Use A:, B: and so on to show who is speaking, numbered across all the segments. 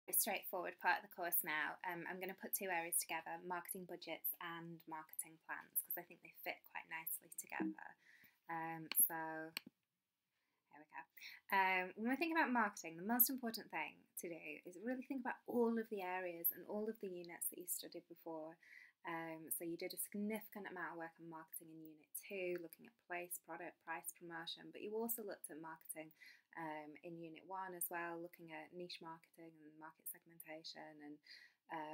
A: Straightforward part of the course now. I'm going to put two areas together, marketing budgets and marketing plans, because I think they fit quite nicely together. So here we go. When we think about marketing, the most important thing to do is really think about all of the areas and all of the units that you studied before. So you did a significant amount of work on marketing in Unit 2, looking at place, product, price, promotion, but you also looked at marketing in Unit 1 as well, looking at niche marketing and market segmentation and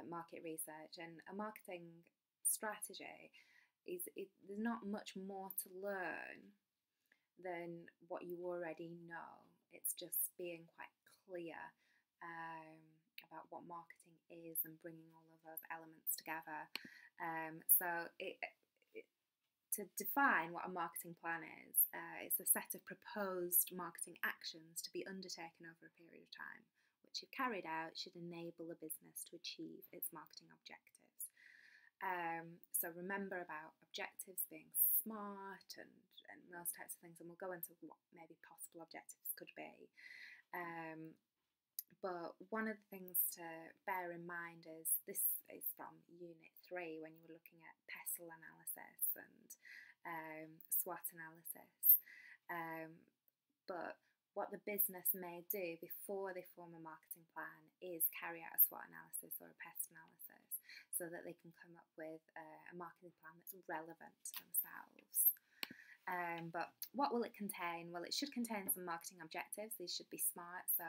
A: market research. And a marketing strategy there's not much more to learn than what you already know. It's just being quite clear about what marketing is and bringing all of those elements together. To define what a marketing plan is, it's a set of proposed marketing actions to be undertaken over a period of time, which, if carried out, should enable a business to achieve its marketing objectives. So remember about objectives being SMART and those types of things, and we'll go into what maybe possible objectives could be. But one of the things to bear in mind is this is from Unit 3 when you were looking at pestle analysis and SWOT analysis. But what the business may do before they form a marketing plan is carry out a SWOT analysis or a pest analysis so that they can come up with a marketing plan that's relevant to themselves. But what will it contain? Well, it should contain some marketing objectives. These should be SMART. So,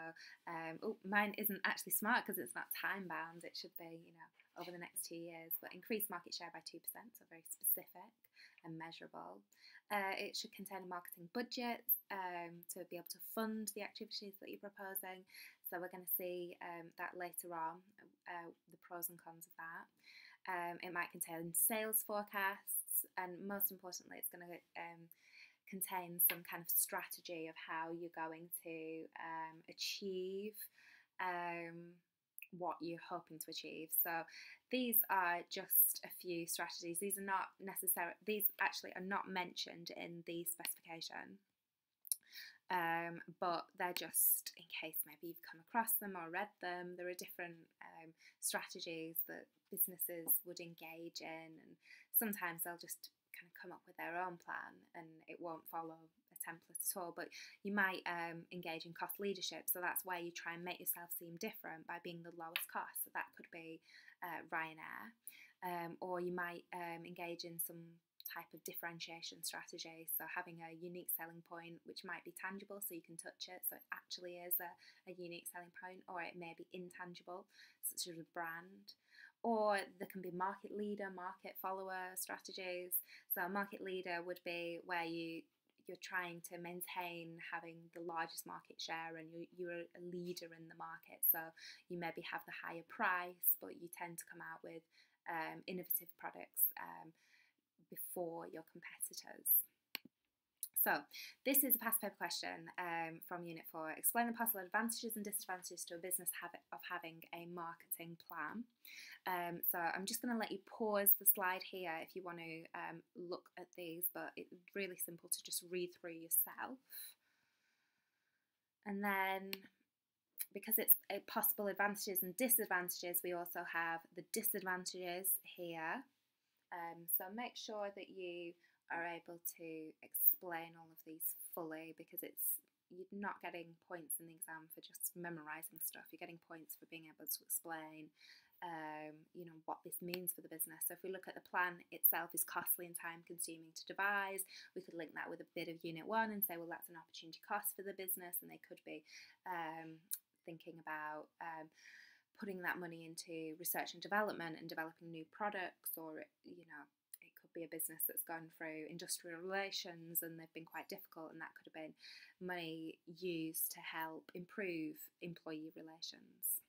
A: mine isn't actually SMART because it's not time bound. It should be, over the next 2 years. But increase market share by 2%, so very specific and measurable. It should contain a marketing budget to be able to fund the activities that you're proposing. So we're going to see that later on, the pros and cons of that. It might contain sales forecasts. And most importantly, it's going to contain some kind of strategy of how you're going to achieve what you're hoping to achieve. So these are just a few strategies. These are not necessary. These actually are not mentioned in the specification. But they're just in case maybe you've come across them or read them. There are different strategies that businesses would engage in, and sometimes they'll just kind of come up with their own plan and it won't follow a template at all. But you might engage in cost leadership, so that's where you try and make yourself seem different by being the lowest cost. So that could be Ryanair, or you might engage in some type of differentiation strategy, so having a unique selling point which might be tangible so you can touch it, so it actually is a unique selling point, or it may be intangible, such as a brand. Or there can be market leader, market follower strategies. So a market leader would be where you're trying to maintain having the largest market share and you're a leader in the market, so you maybe have the higher price but you tend to come out with innovative products before your competitors. So this is a past paper question from Unit 4. Explain the possible advantages and disadvantages to a business of having a marketing plan. So I'm just going to let you pause the slide here if you want to look at these, but it's really simple to just read through yourself. And then, because it's possible advantages and disadvantages, we also have the disadvantages here. So make sure that you are able to explain all of these fully, because you're not getting points in the exam for just memorising stuff. You're getting points for being able to explain what this means for the business. So if we look at the plan itself is costly and time consuming to devise, we could link that with a bit of Unit 1 and say, well, that's an opportunity cost for the business, and they could be thinking about putting that money into research and development and developing new products, or it could be a business that's gone through industrial relations and they've been quite difficult, and that could have been money used to help improve employee relations.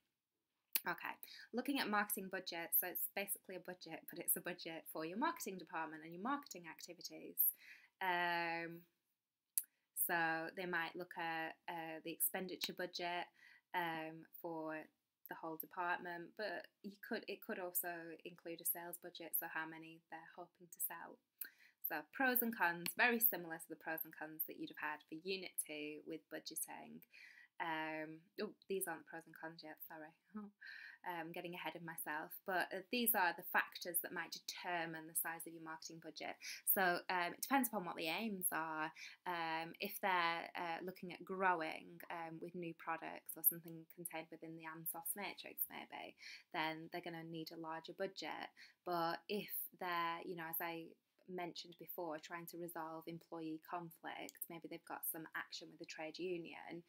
A: Okay, looking at marketing budget, so it's basically a budget, but it's a budget for your marketing department and your marketing activities. So they might look at the expenditure budget for the whole department, but it could also include a sales budget, so how many they're hoping to sell. So pros and cons, very similar to the pros and cons that you'd have had for Unit 2 with budgeting. Oh, these aren't the pros and cons yet, sorry. Getting ahead of myself. But these are the factors that might determine the size of your marketing budget. So it depends upon what the aims are. If they're looking at growing with new products or something contained within the ANSOS matrix maybe, then they're going to need a larger budget. But if they're, as I mentioned before, trying to resolve employee conflict, maybe they've got some action with the trade union,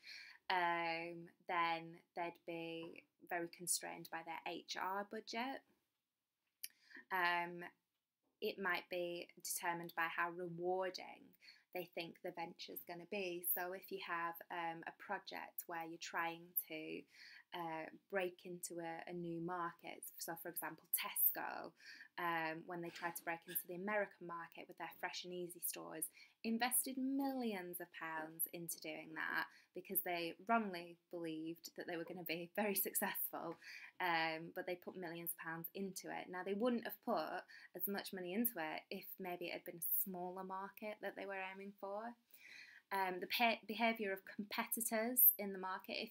A: then they'd be very constrained by their HR budget. It might be determined by how rewarding they think the venture is going to be. So if you have a project where you're trying to break into a new market, so for example Tesco, when they tried to break into the American market with their Fresh and Easy stores, invested millions of pounds into doing that because they wrongly believed that they were going to be very successful, but they put millions of pounds into it. Now, they wouldn't have put as much money into it if maybe it had been a smaller market that they were aiming for. The behaviour of competitors in the market, if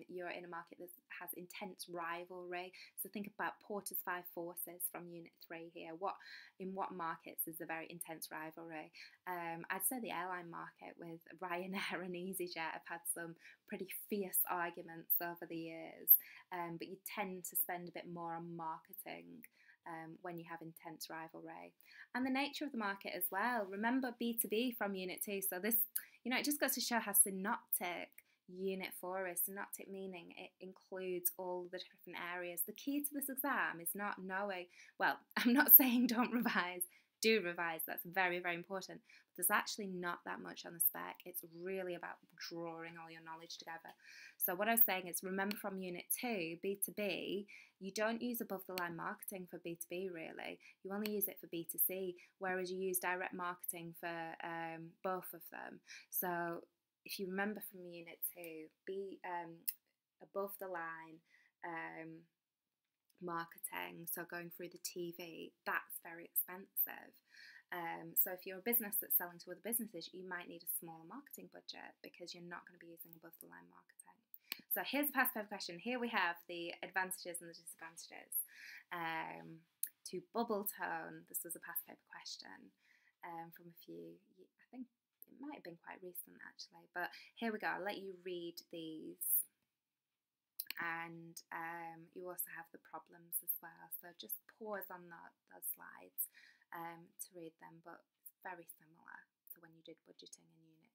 A: you're in a market that has intense rivalry. So think about Porter's Five Forces from Unit 3 here. In what markets is a very intense rivalry? I'd say the airline market with Ryanair and EasyJet have had some pretty fierce arguments over the years, but you tend to spend a bit more on marketing when you have intense rivalry. And the nature of the market as well. Remember B2B from Unit 2. So this, it just goes to show how synoptic Unit 4 is. Synoptic meaning it includes all the different areas. The key to this exam is not knowing, well, I'm not saying don't revise, do revise, that's very, very important. There's actually not that much on the spec. It's really about drawing all your knowledge together. So what I was saying is, remember from Unit 2, B2B, you don't use above the line marketing for B2B really. You only use it for B2C, whereas you use direct marketing for both of them. So if you remember from Unit 2, above the line marketing, so going through the TV, that's very expensive. So if you're a business that's selling to other businesses, you might need a smaller marketing budget because you're not going to be using above the line marketing. So here's a past paper question. Here we have the advantages and the disadvantages. To bubble tone, this was a past paper question from a few, I think it might have been quite recent actually, but here we go. I'll let you read these, and you also have the problems as well, so just pause on those slides to read them, but it's very similar to when you did budgeting in Unit